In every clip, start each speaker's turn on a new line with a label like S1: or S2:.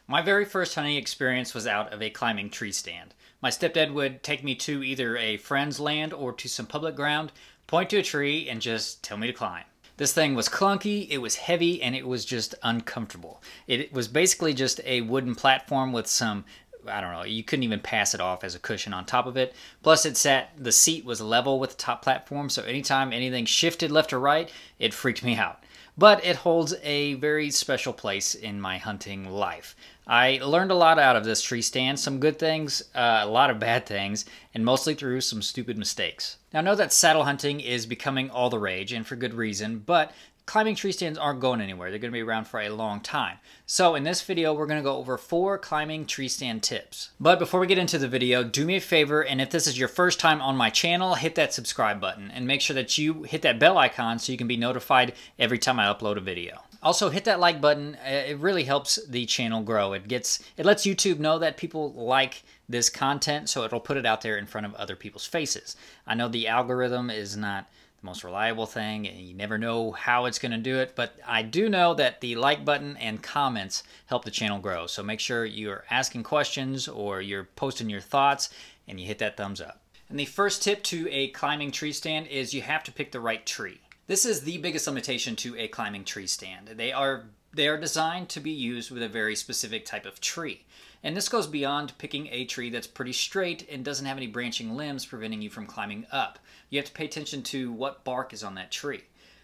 S1: My very first hunting experience was out of a climbing tree stand. My stepdad would take me to either a friend's land or to some public ground, point to a tree, and just tell me to climb. This thing was clunky, it was heavy, and it was just uncomfortable. It was basically just a wooden platform with some, I don't know, you couldn't even pass it off as a cushion on top of it. Plus the seat was level with the top platform, so anytime anything shifted left or right, it freaked me out. But it holds a very special place in my hunting life. I learned a lot out of this tree stand, some good things, a lot of bad things, and mostly through some stupid mistakes. Now I know that saddle hunting is becoming all the rage, and for good reason, but climbing tree stands aren't going anywhere. They're going to be around for a long time. So in this video, we're going to go over 4 climbing tree stand tips. But before we get into the video, do me a favor, and if this is your first time on my channel, hit that subscribe button and make sure that you hit that bell icon so you can be notified every time I upload a video. Also, hit that like button. It really helps the channel grow. It lets YouTube know that people like this content, so it'll put it out there in front of other people's faces. I know the algorithm is not the most reliable thing, and you never know how it's going to do it, but I do know that the like button and comments help the channel grow. So make sure you're asking questions or you're posting your thoughts, and you hit that thumbs up. And the first tip to a climbing tree stand is you have to pick the right tree. This is the biggest limitation to a climbing tree stand. They are designed to be used with a very specific type of tree. And this goes beyond picking a tree that's pretty straight and doesn't have any branching limbs preventing you from climbing up. You have to pay attention to what bark is on that tree.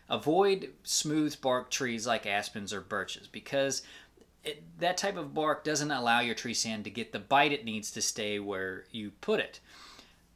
S1: Avoid smooth bark trees like aspens or birches because that type of bark doesn't allow your tree stand to get the bite it needs to stay where you put it.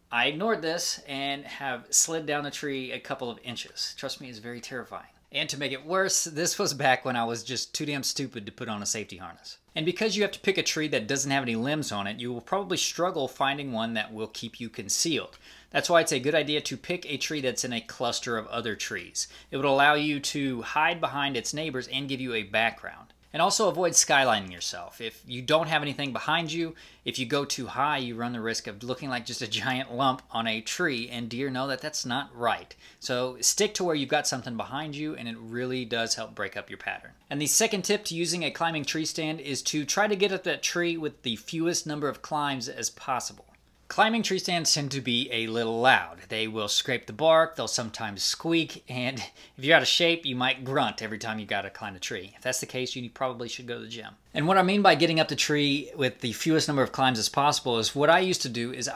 S1: I ignored this and have slid down the tree a couple of inches. Trust me, it's very terrifying. And to make it worse, this was back when I was just too damn stupid to put on a safety harness. And because you have to pick a tree that doesn't have any limbs on it, you will probably struggle finding one that will keep you concealed. That's why it's a good idea to pick a tree that's in a cluster of other trees. It would allow you to hide behind its neighbors and give you a background. And also avoid skylining yourself. If you don't have anything behind you, if you go too high, you run the risk of looking like just a giant lump on a tree, and deer know that that's not right. So stick to where you've got something behind you, and it really does help break up your pattern. And the second tip to using a climbing tree stand is to try to get up that tree with the fewest number of climbs as possible. Climbing tree stands tend to be a little loud. They will scrape the bark, they'll sometimes squeak, and if you're out of shape, you might grunt every time you gotta climb a tree. If that's the case, you probably should go to the gym. And what I mean by getting up the tree with the fewest number of climbs as possible is what I used to do is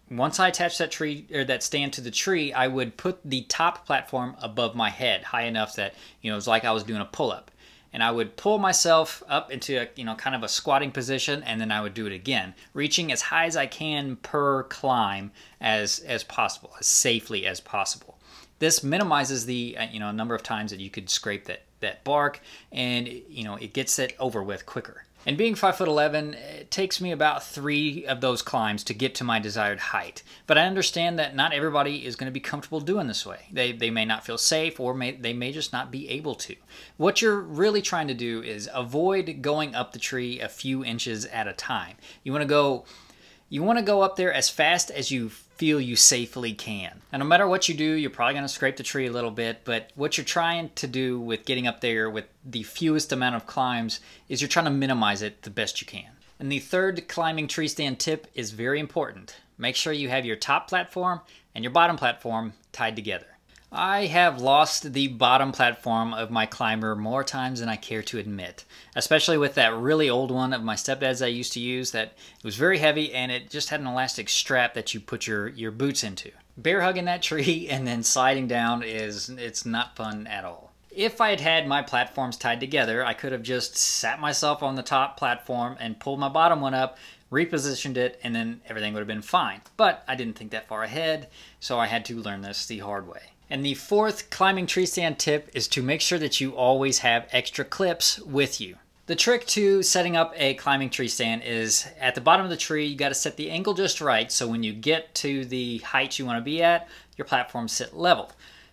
S1: once I attached that tree or that stand to the tree, I would put the top platform above my head, high enough that, it was like I was doing a pull-up. And I would pull myself up into a, kind of a squatting position, and then I would do it again, reaching as high as I can per climb as possible, as safely as possible. This minimizes the number of times that you could scrape that bark, and it gets it over with quicker. And being 5'11", it takes me about 3 of those climbs to get to my desired height. But I understand that not everybody is going to be comfortable doing this way. They may not feel safe, or they may just not be able to. What you're really trying to do is avoid going up the tree a few inches at a time. You want to go up there as fast as you feel you safely can. And no matter what you do, you're probably going to scrape the tree a little bit, but what you're trying to do with getting up there with the fewest amount of climbs is you're trying to minimize it the best you can. And the third climbing tree stand tip is very important. Make sure you have your top platform and your bottom platform tied together. I have lost the bottom platform of my climber more times than I care to admit, especially with that really old one of my stepdad's I used to use that it was very heavy and it just had an elastic strap that you put your boots into. Bear hugging that tree and then sliding down it's not fun at all. If I had had my platforms tied together, I could have just sat myself on the top platform and pulled my bottom one up, repositioned it, and then everything would have been fine. But I didn't think that far ahead, so I had to learn this the hard way. And the fourth climbing tree stand tip is to make sure that you always have extra clips with you. The trick to setting up a climbing tree stand is at the bottom of the tree, you got to set the angle just right so when you get to the height you want to be at, your platforms sit level.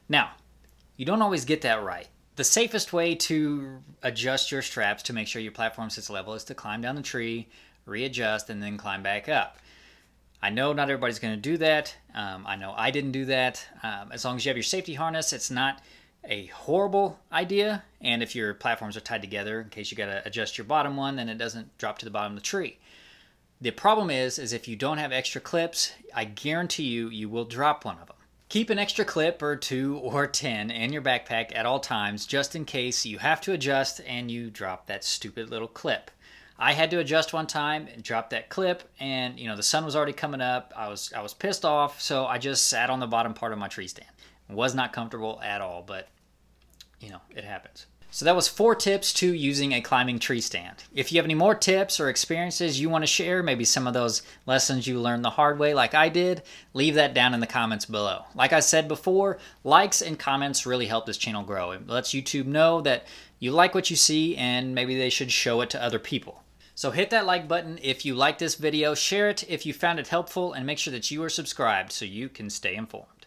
S1: Now, you don't always get that right. The safest way to adjust your straps to make sure your platform sits level is to climb down the tree, readjust, and then climb back up. I know not everybody's going to do that. I know I didn't do that. As long as you have your safety harness, it's not a horrible idea. And if your platforms are tied together, in case you got to adjust your bottom one, then it doesn't drop to the bottom of the tree. The problem is if you don't have extra clips, I guarantee you will drop one of them. Keep an extra clip or 2 or 10 in your backpack at all times, just in case you have to adjust and you drop that stupid little clip. I had to adjust one time and drop that clip, and the sun was already coming up. I was pissed off, so I just sat on the bottom part of my tree stand. It was not comfortable at all, but it happens. So that was 4 tips to using a climbing tree stand. If you have any more tips or experiences you want to share, maybe some of those lessons you learned the hard way like I did, leave that down in the comments below. Like I said before, likes and comments really help this channel grow. It lets YouTube know that you like what you see and maybe they should show it to other people. So hit that like button if you like this video, share it if you found it helpful, and make sure that you are subscribed so you can stay informed.